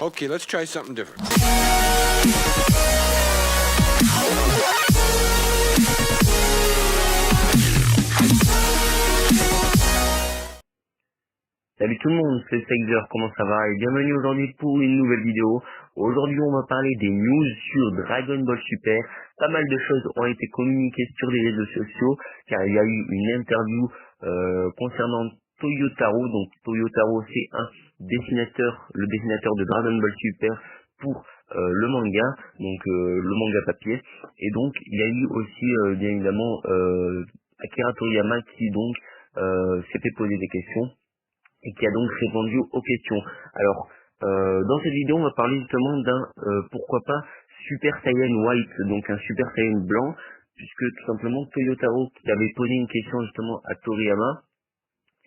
Okay, let's try something different. Salut tout le monde, c'est Sexer, comment ça va? Et bienvenue aujourd'hui pour une nouvelle vidéo. Aujourd'hui on va parler des news sur Dragon Ball Super. Pas mal de choses ont été communiquées sur les réseaux sociaux, car il y a eu une interview concernant Toyotaro. Donc Toyotaro, c'est le dessinateur de Dragon Ball Super pour le manga, donc le manga papier. Et donc il y a eu aussi bien évidemment Akira Toriyama qui donc s'est fait poser des questions et qui a donc répondu aux questions. Alors, dans cette vidéo, on va parler justement d'un, pourquoi pas, Super Saiyan White, donc un Super Saiyan blanc, puisque tout simplement Toyotaro qui avait posé une question justement à Toriyama,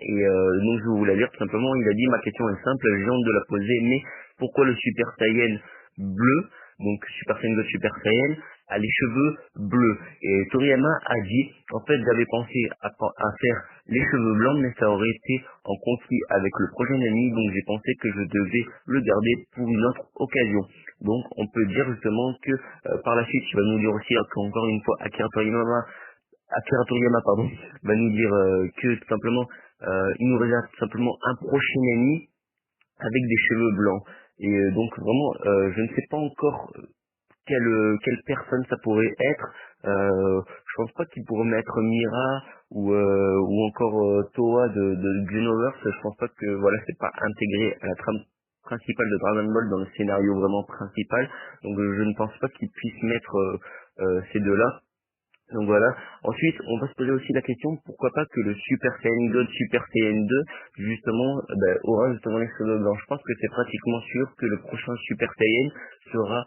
et donc je vais vous la lire tout simplement, il a dit: ma question est simple, je viens de la poser, mais pourquoi le Super Saiyan bleu, donc Super Saiyan God Super Saiyan, a les cheveux bleus? Et Toriyama a dit: en fait j'avais pensé à faire les cheveux blancs, mais ça aurait été en conflit avec le prochain ami, donc j'ai pensé que je devais le garder pour une autre occasion. Donc on peut dire justement que par la suite il va nous dire aussi qu'encore une fois Akira Toriyama pardon, va nous dire que tout simplement il nous réserve tout simplement un prochain ami avec des cheveux blancs. Et donc vraiment, je ne sais pas encore quelle personne ça pourrait être. Je pense pas qu'il pourrait mettre Mira ou encore Toa de Xenoverse. Je pense pas que voilà, c'est pas intégré à la trame principale de Dragon Ball dans le scénario vraiment principal. Donc je ne pense pas qu'il puisse mettre ces deux-là. Donc voilà. Ensuite, on va se poser aussi la question, pourquoi pas que le Super Saiyan God, Super Saiyan 2, justement, aura justement les cheveux blancs. Je pense que c'est pratiquement sûr que le prochain Super Saiyan sera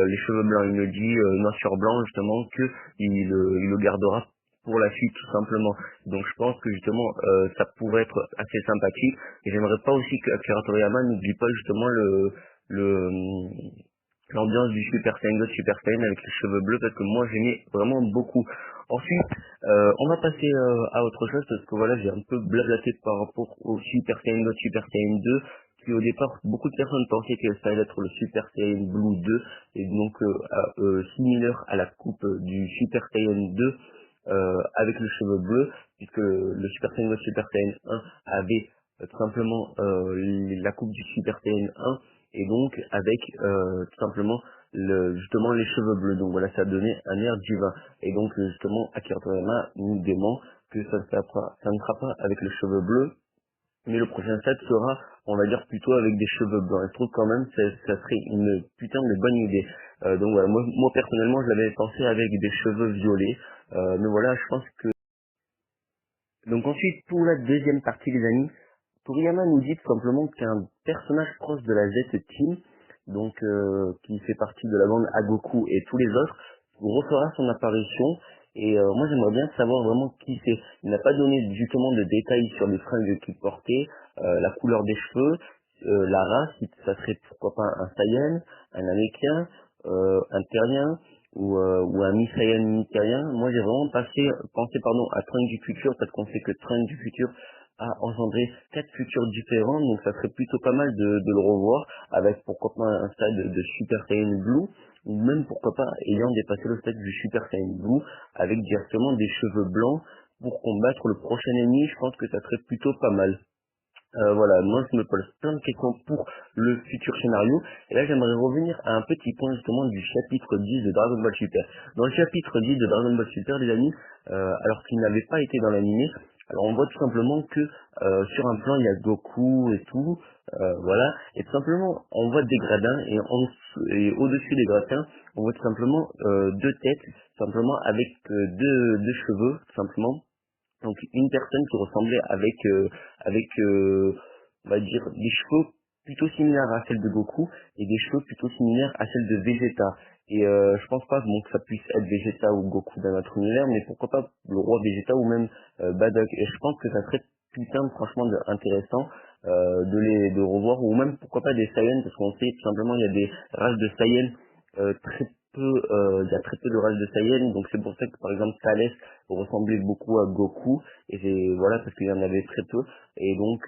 les cheveux blancs. Il me dit noir sur blanc justement que il le gardera pour la suite tout simplement. Donc je pense que justement ça pourrait être assez sympathique. Et j'aimerais pas aussi que Akira Toriyama n'oublie pas justement le l'ambiance du Super Saiyan God Super Saiyan avec les cheveux bleus, parce que moi j'aimais vraiment beaucoup. Ensuite, on va passer à autre chose, parce que voilà, j'ai un peu blablaté par rapport au Super Saiyan God Super Saiyan 2, qui au départ beaucoup de personnes pensaient que ça allait être le Super Saiyan Blue 2, et donc similaire à la coupe du Super Saiyan 2 avec les cheveux bleus, puisque le Super Saiyan God Super Saiyan 1 avait tout simplement la coupe du Super Saiyan 1, et donc avec tout simplement justement les cheveux bleus. Donc voilà, ça donnait un air divin. Et donc justement Akira Toriyama nous dément que ça ne sera pas avec les cheveux bleus, mais le prochain set sera, on va dire, plutôt avec des cheveux blancs. Et je trouve quand même que ça serait une putain de bonne idée. Donc voilà, moi personnellement je l'avais pensé avec des cheveux violets, mais voilà, je pense que... Donc ensuite, pour la deuxième partie les amis, Toriyama nous dit tout simplement qu'un personnage proche de la Z-Team, donc qui fait partie de la bande Agoku et tous les autres, refera son apparition. Et moi j'aimerais bien savoir vraiment qui c'est. Il n'a pas donné justement de détails sur les fringues qu'il portait, la couleur des cheveux, la race, si ça serait pourquoi pas un Saiyan, un Namekian, un Terrien ou un Mi-Saiyan, Mi-Terrien. Moi j'ai vraiment pensé à Trunks du futur, parce qu'on sait que Trunks du futur a engendré 4 futurs différents, donc ça serait plutôt pas mal de le revoir, avec pourquoi pas un stade de Super Saiyan Blue, ou même pourquoi pas ayant dépassé le stade du Super Saiyan Blue, avec directement des cheveux blancs pour combattre le prochain ennemi. Je pense que ça serait plutôt pas mal. Voilà, moi je me pose plein de questions pour le futur scénario, et là j'aimerais revenir à un petit point justement du chapitre 10 de Dragon Ball Super. Dans le chapitre 10 de Dragon Ball Super, les amis, alors qu'il n'avait pas été dans l'animé, alors on voit tout simplement que sur un plan il y a Goku et tout, voilà, et tout simplement on voit des gradins, et au-dessus des gradins on voit tout simplement deux têtes, tout simplement avec deux cheveux, tout simplement. Donc une personne qui ressemblait avec on va dire des cheveux plutôt similaires à celle de Goku, et des cheveux plutôt similaires à celle de Vegeta. Et je pense pas bon, que ça puisse être Vegeta ou Goku dans notre univers, mais pourquoi pas le roi Vegeta ou même Bardock. Et je pense que ça serait putain franchement intéressant de revoir, ou même pourquoi pas des Saiyans, parce qu'on sait tout simplement il y a des races de Saiyans il y a très peu de races de Saiyans, donc c'est pour ça que par exemple Thalès ressemblait beaucoup à Goku, et voilà, parce qu'il y en avait très peu, et donc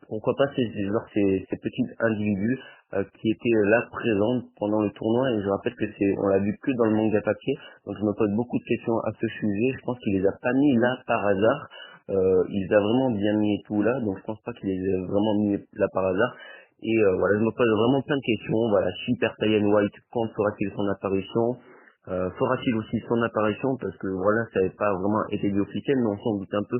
pourquoi pas ces petits individus qui étaient là présents pendant le tournoi. Et je rappelle que on l'a vu que dans le manga papier, donc je me pose beaucoup de questions à ce sujet. Je pense qu'il les a pas mis là par hasard. Il les a vraiment bien mis tout là, donc je pense pas qu'il les a vraiment mis là par hasard. Et voilà, je me pose vraiment plein de questions. Voilà, Super Saiyan White, quand fera-t-il son apparition? Fera-t-il aussi son apparition? Parce que voilà, ça n'avait pas vraiment été dit officiel, mais on s'en doute un peu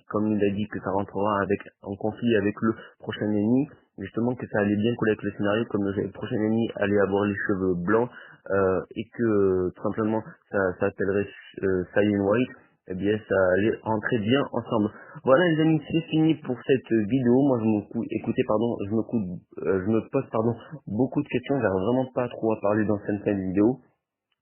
comme il a dit que ça rentrera en conflit avec le prochain ennemi, justement que ça allait bien coller avec le scénario, comme le prochain ennemi allait avoir les cheveux blancs, et que tout simplement ça s'appellerait Saiyan White, eh bien ça allait entrer bien ensemble. Voilà les amis, c'est fini pour cette vidéo. Moi je me pose beaucoup de questions, j'arrive vraiment pas trop à parler dans cette vidéo.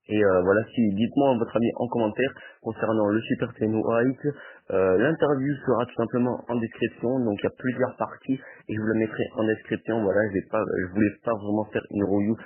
Et voilà, dites-moi votre avis en commentaire concernant le Super Saiyan White. L'interview sera tout simplement en description, donc il y a plusieurs parties et je vous la mettrai en description. Voilà, je voulais pas vraiment faire une review